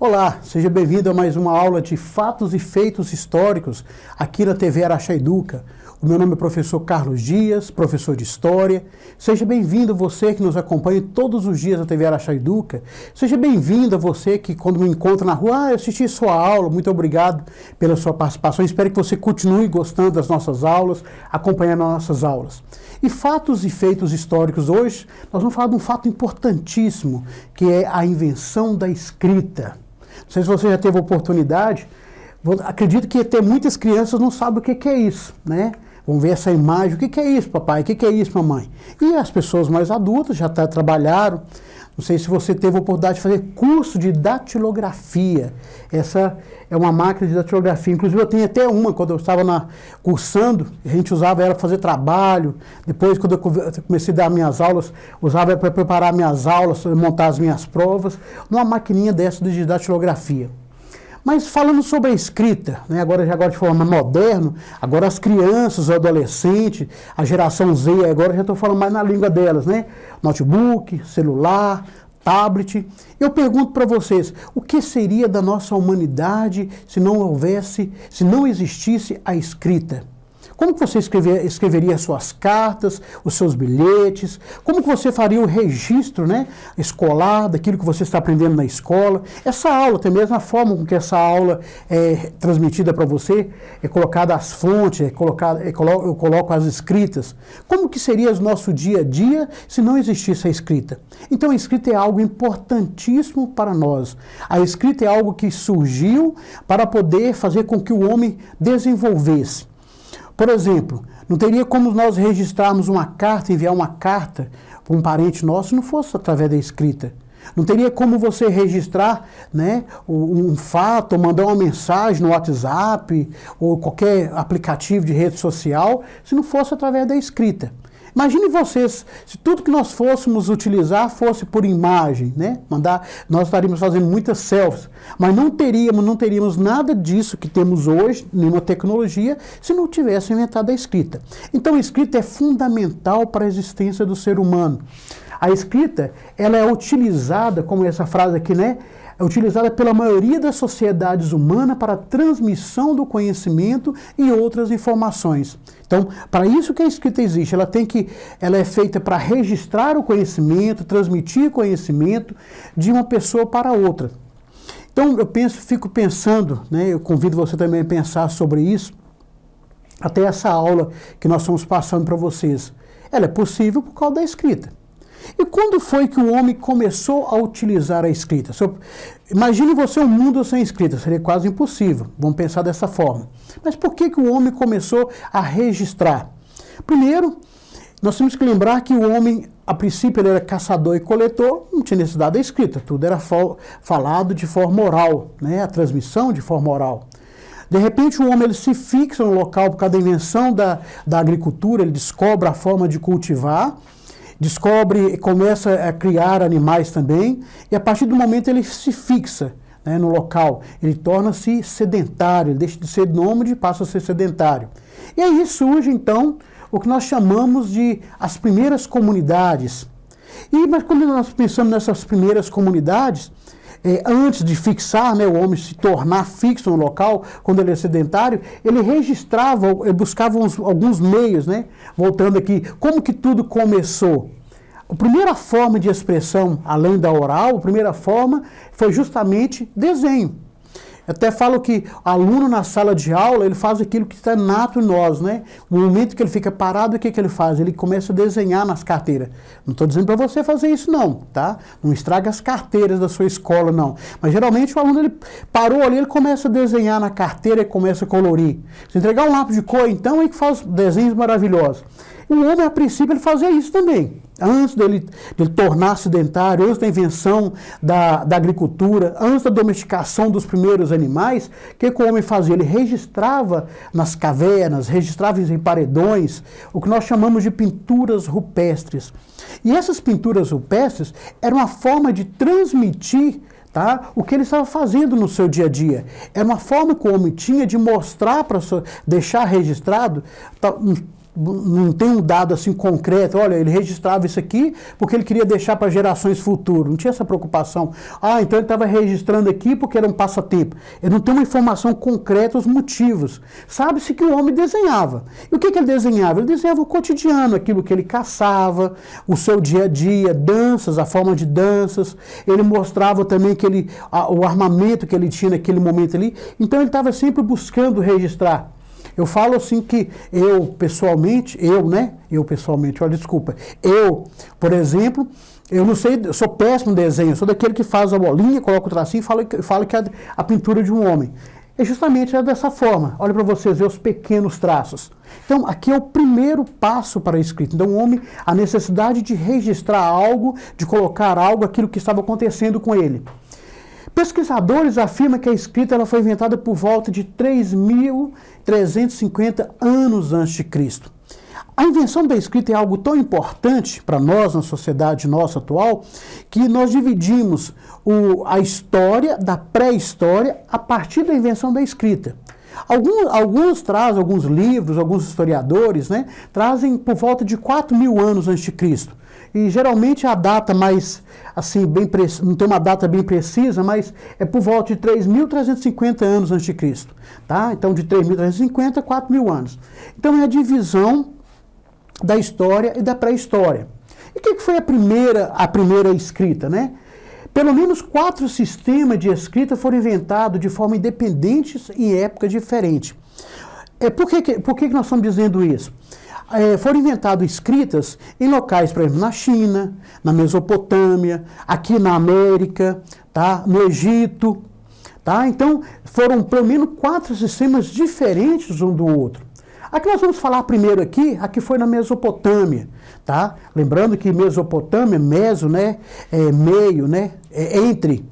Olá, seja bem-vindo a mais uma aula de fatos e feitos históricos aqui na TV Araxá Educa. O meu nome é professor Carlos Dias, professor de História. Seja bem-vindo você que nos acompanha todos os dias na TV Araxá Educa. Seja bem-vindo a você que quando me encontra na rua, eu assisti sua aula, muito obrigado pela sua participação. Espero que você continue gostando das nossas aulas, acompanhando as nossas aulas. E fatos e feitos históricos hoje, nós vamos falar de um fato importantíssimo, que é a invenção da escrita. Não sei se você já teve oportunidade, acredito que até muitas crianças não sabem o que é isso, né? Vão ver essa imagem, o que é isso, papai? O que é isso, mamãe? E as pessoas mais adultas já trabalharam. Não sei se você teve a oportunidade de fazer curso de datilografia. Essa é uma máquina de datilografia. Inclusive, eu tenho até uma, quando eu estava cursando, a gente usava ela para fazer trabalho. Depois, quando eu comecei a dar minhas aulas, usava ela para preparar minhas aulas, montar as minhas provas, numa maquininha dessa de datilografia. Mas falando sobre a escrita, né, agora de forma moderna, agora as crianças, os adolescentes, a geração Z, agora já estou falando mais na língua delas, né? Notebook, celular, tablet. Eu pergunto para vocês, o que seria da nossa humanidade se não existisse a escrita? Como que você escreveria as suas cartas, os seus bilhetes? Como que você faria o registro, né, escolar daquilo que você está aprendendo na escola? Essa aula, até mesmo a forma com que essa aula é transmitida para você, é colocada as fontes, eu coloco as escritas. Como que seria o nosso dia a dia se não existisse a escrita? Então a escrita é algo importantíssimo para nós. A escrita é algo que surgiu para poder fazer com que o homem desenvolvesse. Por exemplo, não teria como nós registrarmos uma carta, enviar uma carta para um parente nosso se não fosse através da escrita. Não teria como você registrar, né, um fato, ou mandar uma mensagem no WhatsApp ou qualquer aplicativo de rede social se não fosse através da escrita. Imagine vocês, se tudo que nós fôssemos utilizar fosse por imagem, né? Nós estaríamos fazendo muitas selfies, mas não teríamos nada disso que temos hoje, nenhuma tecnologia, se não tivesse inventado a escrita. Então a escrita é fundamental para a existência do ser humano. A escrita, ela é utilizada, como essa frase aqui, né? É utilizada pela maioria das sociedades humanas para a transmissão do conhecimento e outras informações. Então, para isso que a escrita existe, ela é feita para registrar o conhecimento, transmitir conhecimento de uma pessoa para outra. Então, fico pensando, né, eu convido você também a pensar sobre isso, até essa aula que nós estamos passando para vocês. Ela é possível por causa da escrita. E quando foi que o homem começou a utilizar a escrita? Imagine você um mundo sem escrita, seria quase impossível. Vamos pensar dessa forma. Mas por que o homem começou a registrar? Primeiro, nós temos que lembrar que o homem, a princípio, ele era caçador e coletor, não tinha necessidade da escrita, tudo era falado de forma oral, né? A transmissão de forma oral. De repente, o homem ele se fixa no local por causa da invenção da agricultura, ele descobre a forma de cultivar, começa a criar animais também, e a partir do momento ele se fixa, né, no local, ele torna-se sedentário, ele deixa de ser nômade e passa a ser sedentário. E aí surge então o que nós chamamos de as primeiras comunidades. Mas quando nós pensamos nessas primeiras comunidades, antes de fixar, né, o homem se tornar fixo no local, quando ele é sedentário, ele registrava, ele buscava alguns meios, né? Voltando aqui, como que tudo começou? A primeira forma de expressão, além da oral, a primeira forma foi justamente desenho. Eu até falo que o aluno na sala de aula, ele faz aquilo que está nato em nós, né? No momento que ele fica parado, o que ele faz? Ele começa a desenhar nas carteiras. Não estou dizendo para você fazer isso não, tá? Não estraga as carteiras da sua escola, não. Mas geralmente o aluno, ele parou ali, ele começa a desenhar na carteira e começa a colorir. Se entregar um lápis de cor, então, ele que faz desenhos maravilhosos. E o homem, a princípio, ele fazia isso também. Antes dele tornar sedentário, antes da invenção da agricultura, antes da domesticação dos primeiros animais, o que o homem fazia? Ele registrava nas cavernas, registrava em paredões, o que nós chamamos de pinturas rupestres. E essas pinturas rupestres eram uma forma de transmitir, tá, o que ele estava fazendo no seu dia a dia. Era uma forma que o homem tinha de mostrar, deixar registrado, não tem um dado assim concreto, olha, ele registrava isso aqui porque ele queria deixar para gerações futuras, não tinha essa preocupação. Ah, então ele estava registrando aqui porque era um passatempo. Ele não tem uma informação concreta, os motivos. Sabe-se que o homem desenhava. E o que ele desenhava? Ele desenhava o cotidiano, aquilo que ele caçava, o seu dia a dia, danças, a forma de danças. Ele mostrava também que o armamento que ele tinha naquele momento ali. Então ele estava sempre buscando registrar. Eu falo assim que eu pessoalmente, olha, desculpa, por exemplo, eu não sei, eu sou péssimo em desenho, eu sou daquele que faz a bolinha, coloca o tracinho e fala que é a pintura de um homem. É justamente dessa forma, olha para vocês ver os pequenos traços. Então, aqui é o primeiro passo para a escrita. Então, o homem, a necessidade de registrar algo, de colocar algo, aquilo que estava acontecendo com ele. Pesquisadores afirmam que a escrita ela foi inventada por volta de 3.350 anos antes de Cristo. A invenção da escrita é algo tão importante para nós, na sociedade nossa atual, que nós dividimos a história da pré-história a partir da invenção da escrita. Alguns trazem, alguns livros, alguns historiadores, né, trazem por volta de 4.000 anos antes de Cristo. E geralmente a data mais, assim, não tem uma data bem precisa, mas é por volta de 3.350 anos antes de Cristo. Tá? Então, de 3.350 a 4.000 anos. Então, é a divisão da história e da pré-história. E o que foi a primeira escrita, né? Pelo menos 4 sistemas de escrita foram inventados de forma independente em épocas diferentes. Por que nós estamos dizendo isso? Foram inventadas escritas em locais, por exemplo, na China, na Mesopotâmia, aqui na América, tá? No Egito. Tá? Então, foram pelo menos 4 sistemas diferentes um do outro. Aqui nós vamos falar primeiro aqui foi na Mesopotâmia. Tá? Lembrando que Mesopotâmia, meso, né? Meio, né? Entre.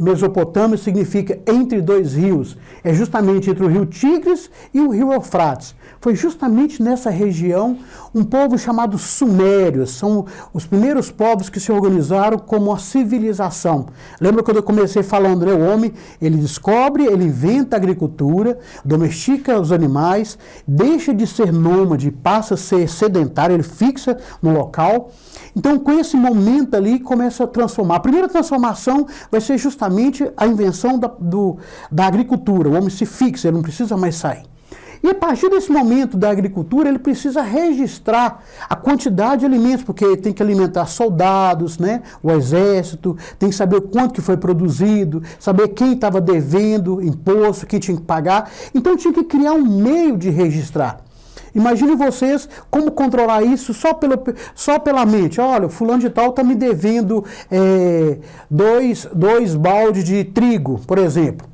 Mesopotâmia significa entre 2 rios. É justamente entre o rio Tigres e o rio Eufrates. Foi justamente nessa região um povo chamado Sumérios. São os primeiros povos que se organizaram como uma civilização. Lembra quando eu comecei falando, né? O homem, ele descobre, ele inventa a agricultura, domestica os animais, deixa de ser nômade, passa a ser sedentário, ele fixa no local. Então, com esse momento ali, começa a transformar. A primeira transformação vai ser justamente a invenção da agricultura. O homem se fixa, ele não precisa mais sair. E a partir desse momento da agricultura, ele precisa registrar a quantidade de alimentos, porque tem que alimentar soldados, né, o exército, tem que saber quanto que foi produzido, saber quem estava devendo imposto, quem tinha que pagar. Então tinha que criar um meio de registrar. Imagine vocês como controlar isso só pela mente. Olha, fulano de tal está me devendo 2 baldes de trigo, por exemplo.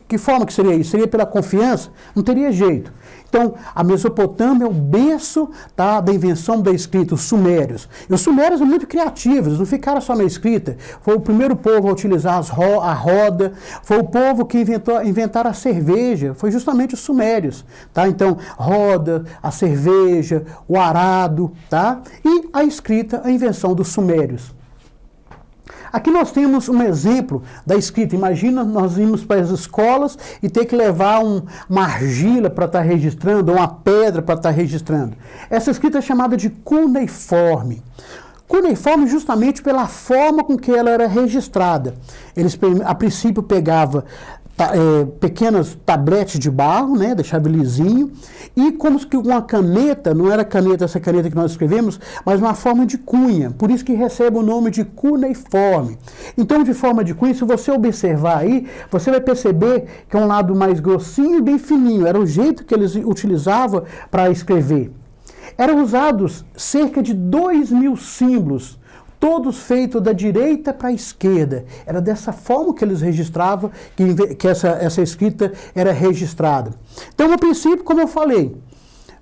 Que forma que seria isso? Seria pela confiança? Não teria jeito. Então, a Mesopotâmia é o berço, tá, da invenção da escrita, os sumérios. E os sumérios são muito criativos, eles não ficaram só na escrita. Foi o primeiro povo a utilizar a roda, foi o povo que inventaram a cerveja, foi justamente os sumérios. Tá? Então, roda, a cerveja, o arado, tá? E a escrita, a invenção dos sumérios. Aqui nós temos um exemplo da escrita. Imagina nós irmos para as escolas e ter que levar uma argila para estar registrando, ou uma pedra para estar registrando. Essa escrita é chamada de cuneiforme. Cuneiforme justamente pela forma com que ela era registrada. Eles, a princípio, pegavam pequenas tabletes de barro, né, deixava lisinho, e como que uma caneta, não era essa caneta que nós escrevemos, mas uma forma de cunha, por isso que recebe o nome de cuneiforme. Então, de forma de cunha, se você observar aí, você vai perceber que é um lado mais grossinho e bem fininho, era o jeito que eles utilizavam para escrever. Eram usados cerca de 2.000 símbolos, todos feitos da direita para a esquerda. Era dessa forma que eles registravam, que essa escrita era registrada. Então, a princípio, como eu falei,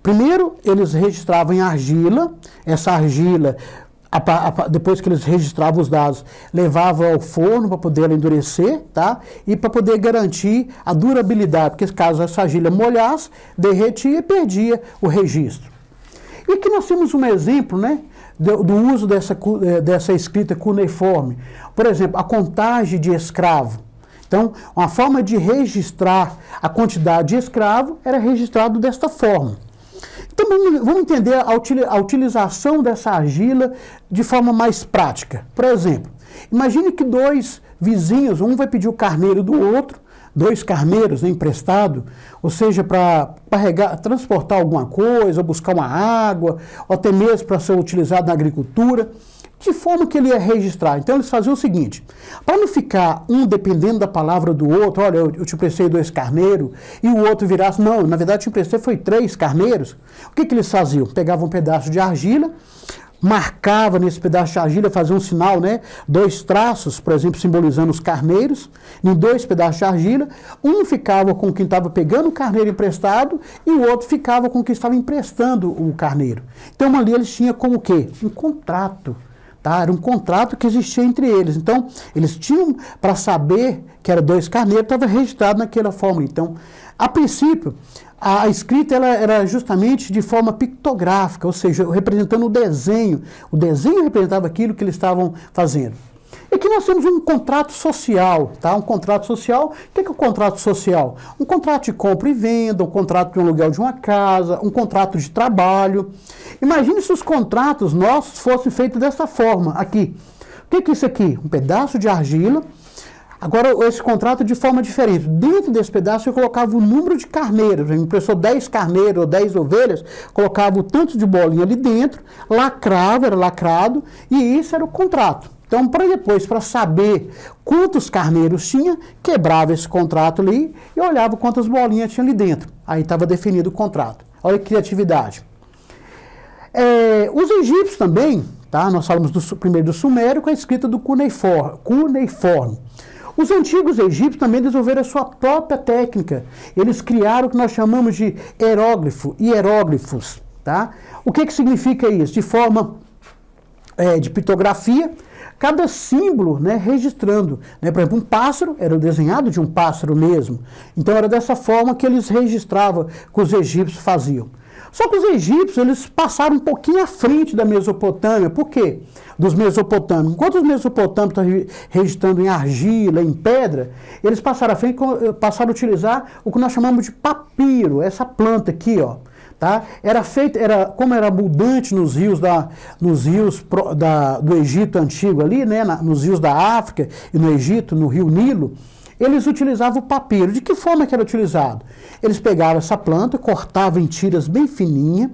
primeiro eles registravam em argila, essa argila, depois que eles registravam os dados, levavam ao forno para poder ela endurecer, tá? E para poder garantir a durabilidade, porque caso essa argila molhasse, derretia e perdia o registro. E aqui nós temos um exemplo, né, do uso dessa escrita cuneiforme. Por exemplo, a contagem de escravo. Então, uma forma de registrar a quantidade de escravo era registrado desta forma. Então, Então vamos entender a utilização dessa argila de forma mais prática. Por exemplo, imagine que dois vizinhos, um vai pedir o carneiro do outro, dois carneiros, né, emprestado, ou seja, para transportar alguma coisa, ou buscar uma água, ou até mesmo para ser utilizado na agricultura. De forma que ele ia registrar. Então eles faziam o seguinte, para não ficar um dependendo da palavra do outro, olha, eu te emprestei 2 carneiros, e o outro virasse, não, na verdade te emprestei foi 3 carneiros. O que eles faziam? Pegavam um pedaço de argila, marcava nesse pedaço de argila, fazia um sinal, né? 2 traços, por exemplo, simbolizando os carneiros, em 2 pedaços de argila, um ficava com quem estava pegando o carneiro emprestado e o outro ficava com quem estava emprestando o carneiro. Então ali eles tinham como o quê? Um contrato. Tá? Era um contrato que existia entre eles. Então, eles tinham, para saber que era 2 carneiros, estava registrado naquela forma. Então, a princípio, a escrita ela era justamente de forma pictográfica, ou seja, representando o desenho. O desenho representava aquilo que eles estavam fazendo. E aqui nós temos um contrato social, tá? Um contrato social. O que é o contrato social? Um contrato de compra e venda, um contrato de um aluguel de uma casa, um contrato de trabalho. Imagine se os contratos nossos fossem feitos dessa forma, aqui. O que é isso aqui? Um pedaço de argila. Agora, esse contrato de forma diferente. Dentro desse pedaço eu colocava o número de carneiros. Eu impressou 10 carneiros ou 10 ovelhas, colocava o tanto de bolinha ali dentro, lacrava, era lacrado, e isso era o contrato. Então, para depois, para saber quantos carneiros tinha, quebrava esse contrato ali e olhava quantas bolinhas tinha ali dentro. Aí estava definido o contrato. Olha que criatividade. Os egípcios também, tá? Nós falamos primeiro do sumério com a escrita do cuneiforme. Os antigos egípcios também desenvolveram a sua própria técnica. Eles criaram o que nós chamamos de hieróglifos. Tá? O que significa isso? De forma de pitografia, cada símbolo, né, registrando. Né? Por exemplo, um pássaro era o desenhado de um pássaro mesmo. Então era dessa forma que eles registravam, que os egípcios faziam. Só que os egípcios, eles passaram um pouquinho à frente da Mesopotâmia. Por quê? Dos mesopotâmicos. Enquanto os mesopotâmicos estão registrando em argila, em pedra, eles passaram à frente, passaram a utilizar o que nós chamamos de papiro, essa planta aqui, ó. Tá? Como era abundante nos rios do Egito antigo ali, né, nos rios da África e no Egito, no rio Nilo, eles utilizavam o papiro. De que forma que era utilizado? Eles pegavam essa planta, cortavam em tiras bem fininhas,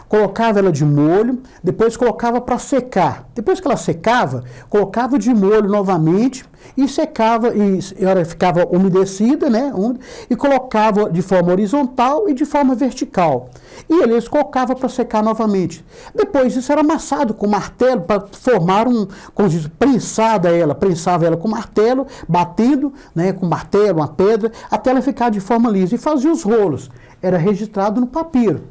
colocavam ela de molho, depois colocava para secar. Depois que ela secava, colocava de molho novamente e secava, e ela ficava umedecida, né, e colocava de forma horizontal e de forma vertical. E eles colocavam para secar novamente. Depois isso era amassado com martelo para formar como se diz, prensava ela com martelo, batendo, né, com martelo, uma pedra, até ela ficar de forma lisa. E fazia os rolos. Era registrado no papiro.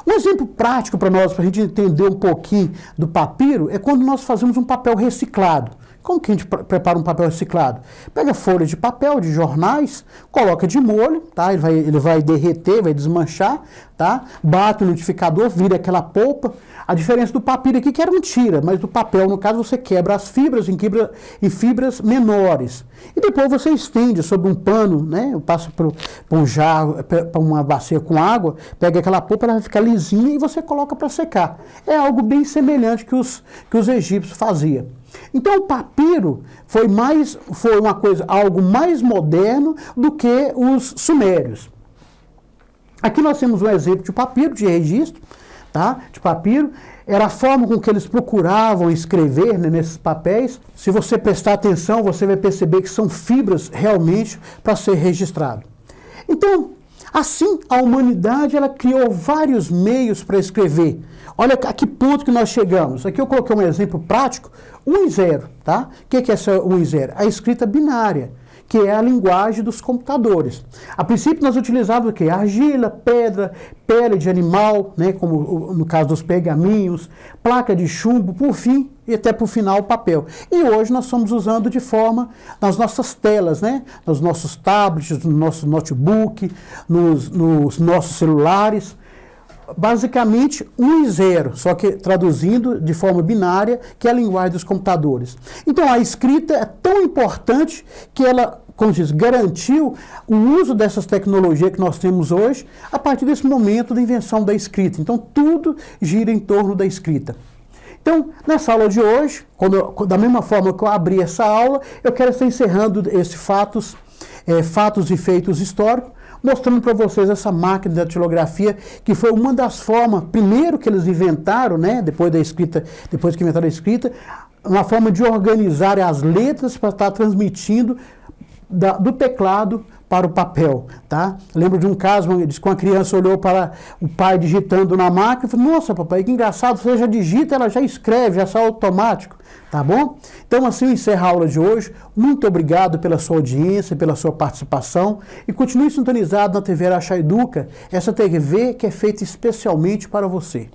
Um exemplo prático para nós, para a gente entender um pouquinho do papiro, é quando nós fazemos um papel reciclado. Como que a gente prepara um papel reciclado? Pega folhas de papel, de jornais, coloca de molho, tá? Ele vai derreter, vai desmanchar, tá? Bate no liquidificador, vira aquela polpa. A diferença do papiro aqui é que era um tira, mas do papel, no caso, você quebra as fibras em fibras menores. E depois você estende sobre um pano, né? Passa para um jarro, para uma bacia com água, pega aquela polpa, ela vai ficar lisinha e você coloca para secar. É algo bem semelhante que os egípcios faziam. Então o papiro foi algo mais moderno do que os sumérios. Aqui nós temos um exemplo de papiro, de registro, tá? De papiro. Era a forma com que eles procuravam escrever, né, nesses papéis. Se você prestar atenção, você vai perceber que são fibras realmente para ser registrado. Então, assim, a humanidade ela criou vários meios para escrever. Olha a que ponto que nós chegamos. Aqui eu coloquei um exemplo prático, 1 e 0. Tá? O que é essa 1 e 0? A escrita binária, que é a linguagem dos computadores. A princípio nós utilizávamos o quê? Argila, pedra, pele de animal, né, como no caso dos pergaminhos, placa de chumbo, por fim, e até por final o papel. E hoje nós estamos usando de forma nas nossas telas, né, nos nossos tablets, no nosso notebook, nos nossos celulares. Basicamente 1 e 0, só que traduzindo de forma binária, que é a linguagem dos computadores. Então a escrita é tão importante que ela como se diz, garantiu o uso dessas tecnologias que nós temos hoje a partir desse momento da invenção da escrita. Então, tudo gira em torno da escrita. Então, nessa aula de hoje, da mesma forma que eu abri essa aula, eu quero estar encerrando esses fatos e feitos históricos, mostrando para vocês essa máquina da datilografia, que foi uma das formas, primeiro que eles inventaram, né, depois que inventaram a escrita, uma forma de organizar as letras para estar transmitindo do teclado para o papel, tá? Lembro de um caso, que uma criança olhou para o pai digitando na máquina e falou: nossa, papai, que engraçado, você já digita, ela já escreve, já sai automático, tá bom? Então, assim eu encerro a aula de hoje. Muito obrigado pela sua audiência, pela sua participação, e continue sintonizado na TV Araxá Educa, essa TV que é feita especialmente para você.